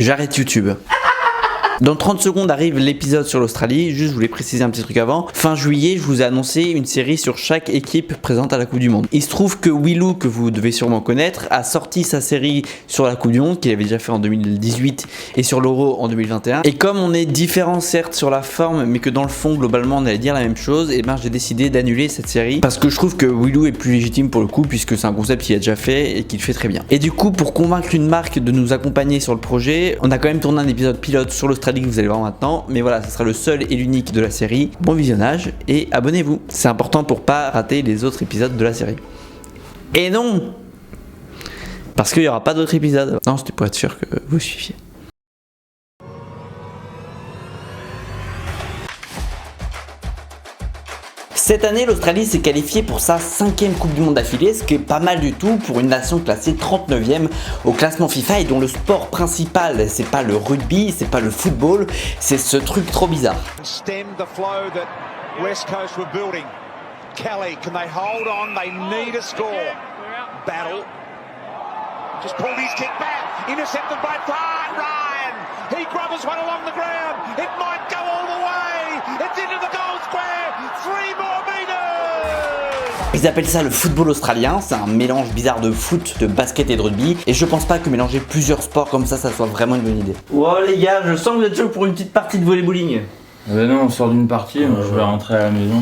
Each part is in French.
j'arrête YouTube. Dans 30 secondes arrive l'épisode sur l'Australie. Juste, je voulais préciser un petit truc avant. Fin juillet, je vous ai annoncé une série sur chaque équipe présente à la Coupe du Monde. Il se trouve que Willou, que vous devez sûrement connaître, a sorti sa série sur la Coupe du Monde, qu'il avait déjà fait en 2018 et sur l'Euro en 2021. Et comme on est différents certes sur la forme, mais que dans le fond, globalement, on allait dire la même chose, et ben j'ai décidé d'annuler cette série parce que je trouve que Willou est plus légitime pour le coup, puisque c'est un concept qu'il a déjà fait et qu'il fait très bien. Et du coup, pour convaincre une marque de nous accompagner sur le projet, on a quand même tourné un épisode pilote sur l'Australie que vous allez voir maintenant, mais voilà, ce sera le seul et l'unique de la série. Bon visionnage et abonnez-vous, c'est important pour pas rater les autres épisodes de la série. Et non, parce qu'il y aura pas d'autres épisodes. Non, c'était pour être sûr que vous suiviez. Cette année, l'Australie s'est qualifiée pour sa 5e Coupe du Monde d'affilée, ce qui est pas mal du tout pour une nation classée 39e au classement FIFA et dont le sport principal, c'est pas le rugby, c'est pas le football, c'est ce truc trop bizarre. Kelly, can they hold on? They need a score. Battle. Just pulled his kick back. Intercepted by Ryan. He grubbles one along the ground. It might go all the way. It's into the goal square. 3 more meters. Ils appellent ça le football australien. C'est un mélange bizarre de foot, de basket et de rugby. Et je pense pas que mélanger plusieurs sports comme ça soit vraiment une bonne idée. Oh les gars, je sens que vous êtes chaud pour une petite partie de volley-bowling. Ben non, on sort d'une partie, moi je vais rentrer à la maison.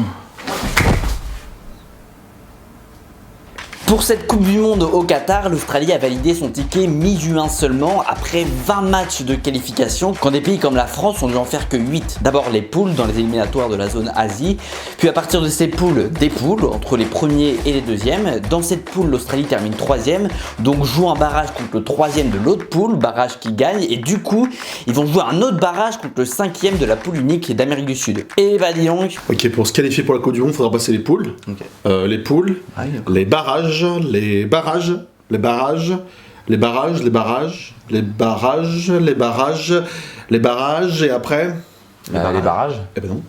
Pour cette Coupe du Monde au Qatar, l'Australie a validé son ticket mi-juin seulement, après 20 matchs de qualification, quand des pays comme la France ont dû en faire que 8. D'abord les poules dans les éliminatoires de la zone Asie, puis à partir de ces poules, des poules entre les premiers et les deuxièmes. Dans cette poule, l'Australie termine 3ème, donc joue un barrage contre le 3ème de l'autre poule, barrage qui gagne, et du coup, ils vont jouer un autre barrage contre le 5ème de la poule unique d'Amérique du Sud. Et bah dis donc. Ok, pour se qualifier pour la Coupe du Monde, il faudra passer les poules, les poules, les barrages, les barrages, les barrages, les barrages, les barrages, les barrages, les barrages, les barrages, et après les barrages. Eh ben non,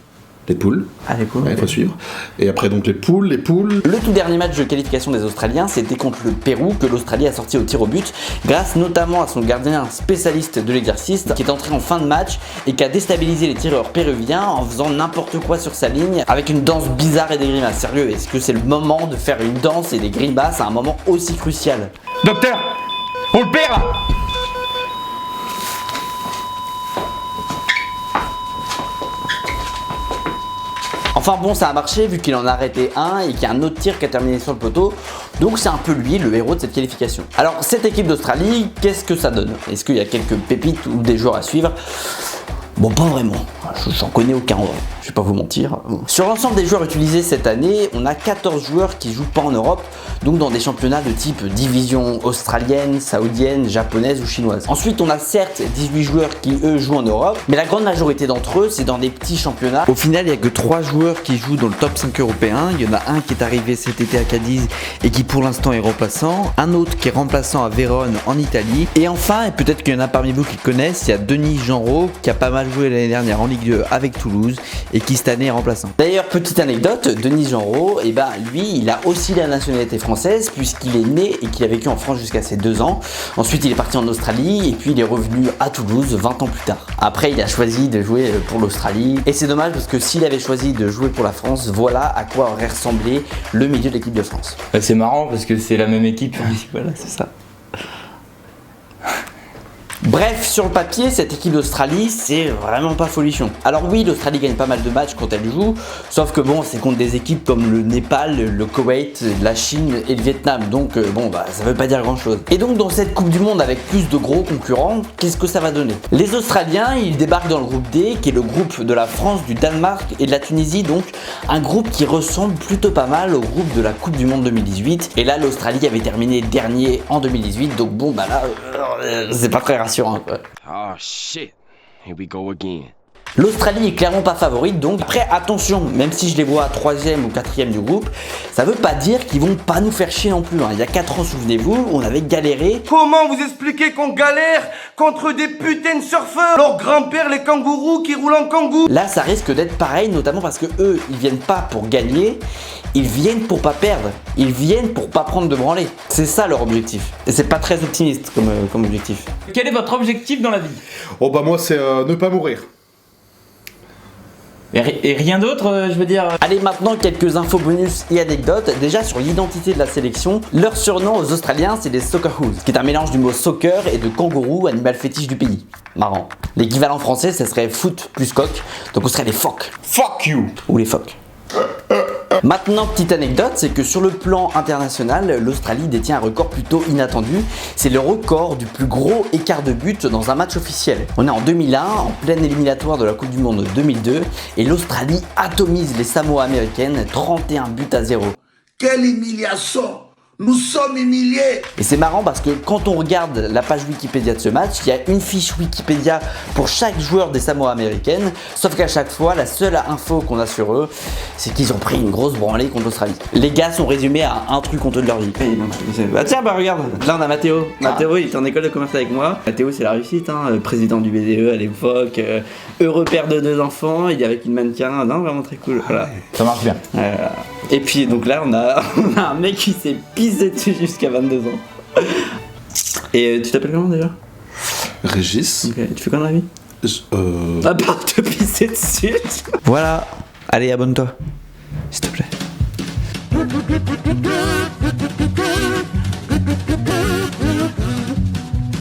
les poules. Ah les poules. Il faut suivre. Et après donc les poules. Le tout dernier match de qualification des Australiens, c'était contre le Pérou, que l'Australie a sorti au tir au but, grâce notamment à son gardien spécialiste de l'exercice, qui est entré en fin de match et qui a déstabilisé les tireurs péruviens en faisant n'importe quoi sur sa ligne, avec une danse bizarre et des grimaces. Sérieux, est-ce que c'est le moment de faire une danse et des grimaces à un moment aussi crucial? Docteur, on le perd là. Enfin bon, ça a marché vu qu'il en a arrêté un et qu'il y a un autre tir qui a terminé sur le poteau. Donc c'est un peu lui le héros de cette qualification. Alors cette équipe d'Australie, qu'est-ce que ça donne? Est-ce qu'il y a quelques pépites ou des joueurs à suivre? Bon, pas vraiment. J'en connais aucun en vrai. Je vais pas vous mentir. Sur l'ensemble des joueurs utilisés cette année, on a 14 joueurs qui jouent pas en Europe, donc dans des championnats de type division australienne, saoudienne, japonaise ou chinoise. Ensuite, on a certes 18 joueurs qui eux jouent en Europe, mais la grande majorité d'entre eux, c'est dans des petits championnats. Au final, il y a que 3 joueurs qui jouent dans le top 5 européen. Il y en a un qui est arrivé cet été à Cadiz et qui pour l'instant est remplaçant, un autre qui est remplaçant à Vérone en Italie, et enfin, et peut-être qu'il y en a parmi vous qui connaissent, il y a Denis Genreau qui a pas mal joué l'année dernière en Ligue 2 avec Toulouse et qui cette année est remplaçant. D'ailleurs, petite anecdote, Denis Genreau, et ben lui, il a aussi la nationalité française puisqu'il est né et qu'il a vécu en France jusqu'à ses 2 ans. Ensuite, il est parti en Australie et puis il est revenu à Toulouse 20 ans plus tard. Après, il a choisi de jouer pour l'Australie et c'est dommage parce que s'il avait choisi de jouer pour la France, voilà à quoi aurait ressemblé le milieu de l'équipe de France. C'est marrant parce que c'est la même équipe. Voilà, c'est ça. Bref, sur le papier, cette équipe d'Australie, c'est vraiment pas folichon. Alors oui, l'Australie gagne pas mal de matchs quand elle joue, sauf que bon, c'est contre des équipes comme le Népal, le Koweït, la Chine et le Vietnam, donc ça veut pas dire grand chose. Et donc dans cette Coupe du Monde avec plus de gros concurrents, qu'est-ce que ça va donner? Les Australiens, ils débarquent dans le groupe D, qui est le groupe de la France, du Danemark et de la Tunisie, donc un groupe qui ressemble plutôt pas mal au groupe de la Coupe du Monde 2018. Et là, l'Australie avait terminé dernier en 2018, donc c'est pas très rassurant. Oh shit, here we go again. L'Australie est clairement pas favorite, donc après attention, même si je les vois 3e ou 4e du groupe, ça veut pas dire qu'ils vont pas nous faire chier non plus. Il y a 4 ans, souvenez-vous, on avait galéré. Comment vous expliquer qu'on galère contre des putains de surfeurs, leurs grands-pères les kangourous qui roulent en kangou? Là, ça risque d'être pareil, notamment parce que eux, ils viennent pas pour gagner, ils viennent pour pas perdre, ils viennent pour pas prendre de branlée. C'est ça leur objectif. Et c'est pas très optimiste comme objectif. Quel est votre objectif dans la vie? Oh bah moi c'est ne pas mourir. Et rien d'autre, je veux dire. Allez, maintenant quelques infos bonus et anecdotes. Déjà sur l'identité de la sélection, leur surnom aux Australiens c'est les Socceroos, qui est un mélange du mot soccer et de kangourou, animal fétiche du pays. Marrant. L'équivalent français ça serait foot plus coq, donc on serait les phoques. Fuck you. Ou les phoques. Maintenant, petite anecdote, c'est que sur le plan international, l'Australie détient un record plutôt inattendu. C'est le record du plus gros écart de but dans un match officiel. On est en 2001, en pleine éliminatoire de la Coupe du Monde 2002, et l'Australie atomise les Samoa américaines, 31 buts à 0. Quelle humiliation! Nous sommes humiliés! Et c'est marrant parce que quand on regarde la page Wikipédia de ce match, il y a une fiche Wikipédia pour chaque joueur des Samoa américaines, sauf qu'à chaque fois, la seule info qu'on a sur eux, c'est qu'ils ont pris une grosse branlée contre l'Australie. Les gars sont résumés à un truc contre de leur vie. Bah tiens, bah regarde, là on a Mathéo. Mathéo, il était en école de commerce avec moi. Mathéo, c'est la réussite, hein, président du BDE à l'époque, heureux père de 2 enfants, il est avec une mannequin, non, vraiment très cool. Voilà. Ça marche bien. Et puis donc là, on a un mec qui s'est pissé dessus jusqu'à 22 ans. Et tu t'appelles comment déjà? Régis. Ok, tu fais quoi dans la vie? À part te pisser dessus. Voilà. Allez, abonne-toi. S'il te plaît.